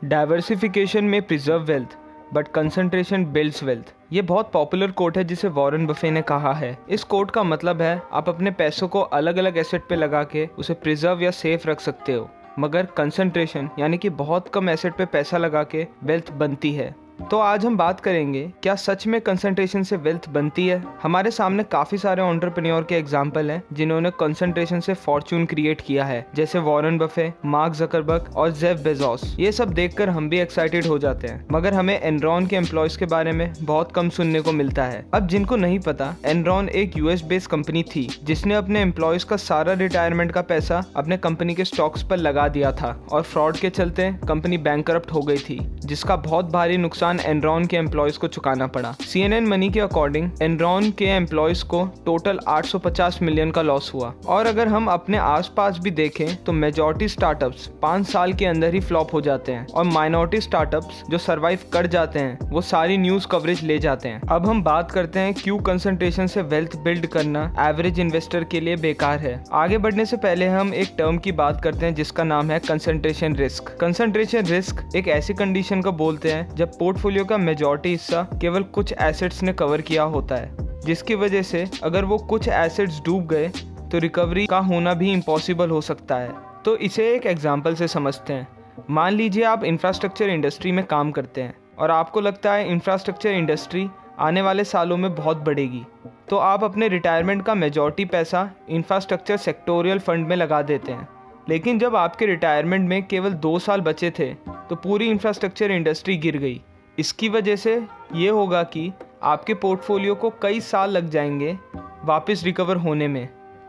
Diversification में preserve wealth but concentration builds wealth. ये बहुत पॉपुलर कोट है जिसे वॉरेन बफे ने कहा है। इस कोट का मतलब है आप अपने पैसों को अलग अलग एसेट पे लगा के उसे प्रिजर्व या सेफ रख सकते हो, मगर कंसंट्रेशन यानी कि बहुत कम एसेट पे पैसा लगा के वेल्थ बनती है। तो आज हम बात करेंगे क्या सच में कंसंट्रेशन से वेल्थ बनती है। हमारे सामने काफी सारे एंटरप्रेन्योर के एग्जांपल हैं जिन्होंने कंसंट्रेशन से फॉर्च्यून क्रिएट किया है, जैसे वॉरेन बफे, मार्क जकरबर्ग और जेफ बेजोस। ये सब देखकर हम भी एक्साइटेड हो जाते हैं, मगर हमें एनरॉन के एम्प्लॉयज के बारे में बहुत कम सुनने को मिलता है। अब जिनको नहीं पता, एनरॉन एक यूएस बेस्ड कंपनी थी जिसने अपने एम्प्लॉयज का सारा रिटायरमेंट का पैसा अपने कंपनी के स्टॉक्स पर लगा दिया था और फ्रॉड के चलते कंपनी बैंकरप्ट हो गई थी, जिसका बहुत भारी नुकसान एनरॉन के एम्प्लॉयज को चुकाना पड़ा। CNN मनी के अकॉर्डिंग एनरॉन के एम्प्लॉयज को टोटल 850 मिलियन का लॉस हुआ। और अगर हम अपने आसपास भी देखें तो मेजॉरिटी स्टार्टअप्स 5 साल के अंदर ही फ्लॉप हो जाते हैं और माइनॉरिटी स्टार्टअप्स जो सर्वाइव कर जाते हैं वो सारी न्यूज कवरेज ले जाते हैं। अब हम बात करते हैं क्यों कंसंट्रेशन से वेल्थ बिल्ड करना एवरेज इन्वेस्टर के लिए बेकार है। आगे बढ़ने से पहले हम एक टर्म की बात करते हैं जिसका नाम है कंसंट्रेशन रिस्क। कंसंट्रेशन रिस्क एक ऐसी कंडीशन को बोलते हैं जब पोर्टफोलियो का मेजॉरिटी हिस्सा केवल कुछ एसेट्स ने कवर किया होता है, जिसकी वजह से अगर वो कुछ एसेट्स डूब गए तो रिकवरी का होना भी इम्पॉसिबल हो सकता है। तो इसे एक एग्जांपल से समझते हैं। मान लीजिए आप इंफ्रास्ट्रक्चर इंडस्ट्री में काम करते हैं और आपको लगता है इंफ्रास्ट्रक्चर इंडस्ट्री आने वाले सालों में बहुत बढ़ेगी, तो आप अपने रिटायरमेंट का मेजॉरिटी पैसा इंफ्रास्ट्रक्चर सेक्टोरियल फंड में लगा देते हैं। लेकिन जब आपके रिटायरमेंट में केवल 2 साल बचे थे तो पूरी इंफ्रास्ट्रक्चर इंडस्ट्री गिर गई। इसकी वजह से ये होगा कि आपके पोर्टफोलियो को कई साल लग जाएंगे वापस रिकवर होने में,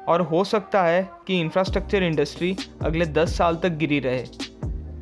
और हो सकता है कि इंफ्रास्ट्रक्चर इंडस्ट्री अगले 10 साल तक गिरी रहे।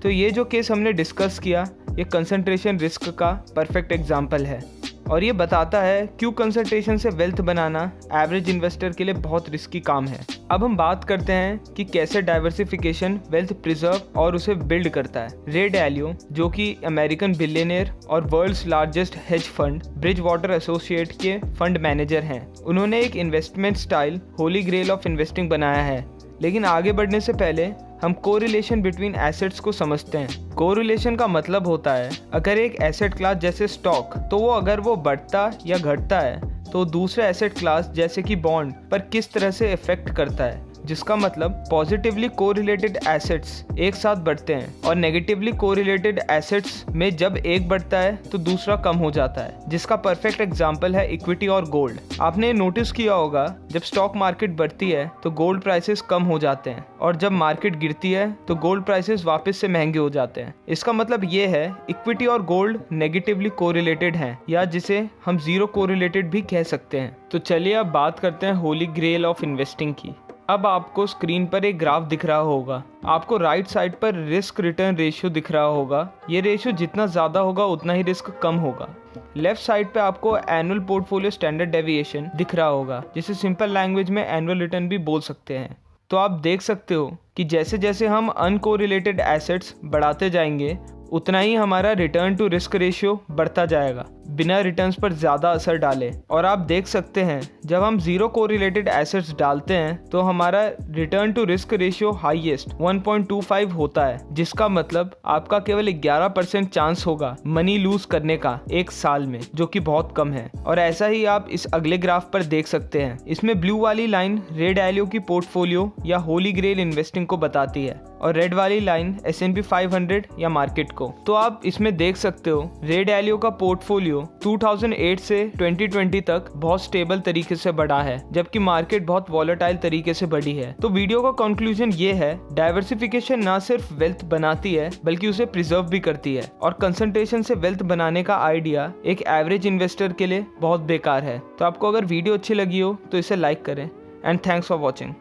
तो ये जो केस हमने डिस्कस किया ये कंसंट्रेशन रिस्क का परफेक्ट एग्जाम्पल है और ये बताता है क्यों कंसंट्रेशन से वेल्थ बनाना एवरेज इन्वेस्टर के लिए बहुत रिस्की काम है। अब हम बात करते हैं कि कैसे डाइवर्सिफिकेशन वेल्थ प्रिजर्व और उसे बिल्ड करता है। रे डालियो, जो कि अमेरिकन बिलियनियर और world's largest hedge fund Bridgewater associate के फंड मैनेजर हैं, उन्होंने एक investment style holy grail of investing बनाया है। लेकिन आगे बढ़ने से पहले हम कोरिलेशन बिटवीन एसेट्स को समझते हैं। कोरिलेशन का मतलब होता है अगर एक एसेट क्लास जैसे स्टॉक, तो वो अगर वो बढ़ता या घटता है तो दूसरे एसेट क्लास जैसे कि बॉन्ड पर किस तरह से इफेक्ट करता है, जिसका मतलब पॉजिटिवली कोरिलेटेड एसेट्स एक साथ बढ़ते हैं और नेगेटिवली कोरिलेटेड एसेट्स में जब एक बढ़ता है तो दूसरा कम हो जाता है, जिसका परफेक्ट एग्जांपल है इक्विटी और गोल्ड। आपने नोटिस किया होगा जब स्टॉक मार्केट बढ़ती है तो गोल्ड प्राइसेस कम हो जाते हैं और जब मार्केट गिरती है तो गोल्ड प्राइसेस वापस से महंगे हो जाते हैं। इसका मतलब ये है इक्विटी और गोल्ड नेगेटिवली कोरिलेटेड हैं, या जिसे हम जीरो कोरिलेटेड भी कह सकते हैं। तो चलिए अब बात करते हैं होली ग्रेल ऑफ इन्वेस्टिंग की। अब आपको स्क्रीन पर एक ग्राफ दिख रहा होगा। आपको राइट साइड पर रिस्क रिटर्न रेशियो दिख रहा होगा। ये रेशियो जितना ज़्यादा होगा उतना ही रिस्क कम होगा। लेफ्ट साइड पे आपको एनुअल पोर्टफोलियो स्टैंडर्ड डेविएशन दिख रहा होगा, जिसे सिंपल लैंग्वेज में एनुअल रिटर्न भी बोल सकते हैं। तो आप देख सकते हो कि जैसे जैसे हम अनकोरिलेटेड एसेट्स बढ़ाते जाएंगे उतना ही हमारा रिटर्न टू रिस्क रेशियो बढ़ता जाएगा बिना रिटर्न्स पर ज़्यादा असर डाले। और आप देख सकते हैं जब हम जीरो कोरिलेटेड एसेट्स डालते हैं तो हमारा return to risk ratio highest 1.25 होता है, जिसका मतलब आपका केवल 11% चांस होगा मनी लूज करने का एक साल में, जो कि बहुत कम है। और ऐसा ही आप इस अगले ग्राफ पर देख सकते हैं। इसमें ब्लू वाली लाइन रे डालियो की पोर्टफोलियो या होली ग्रेल इन्वेस्टिंग को बताती है और रेड वाली लाइन S&P 500 या मार्केट को। तो आप इसमें देख सकते हो रे डालियो का पोर्टफोलियो 2008 से 2020 तक बहुत स्टेबल तरीके से बढ़ा है, जबकि मार्केट बहुत वॉलेटाइल तरीके से बढ़ी है। तो वीडियो का कंक्लूजन ये है, डाइवर्सिफिकेशन ना सिर्फ वेल्थ बनाती है बल्कि उसे प्रिजर्व भी करती है, और कंसंट्रेशन से वेल्थ बनाने का आइडिया एक एवरेज इन्वेस्टर के लिए बहुत बेकार है। तो आपको अगर वीडियो अच्छी लगी हो तो इसे लाइक करें एंड थैंक्स फॉर वॉचिंग।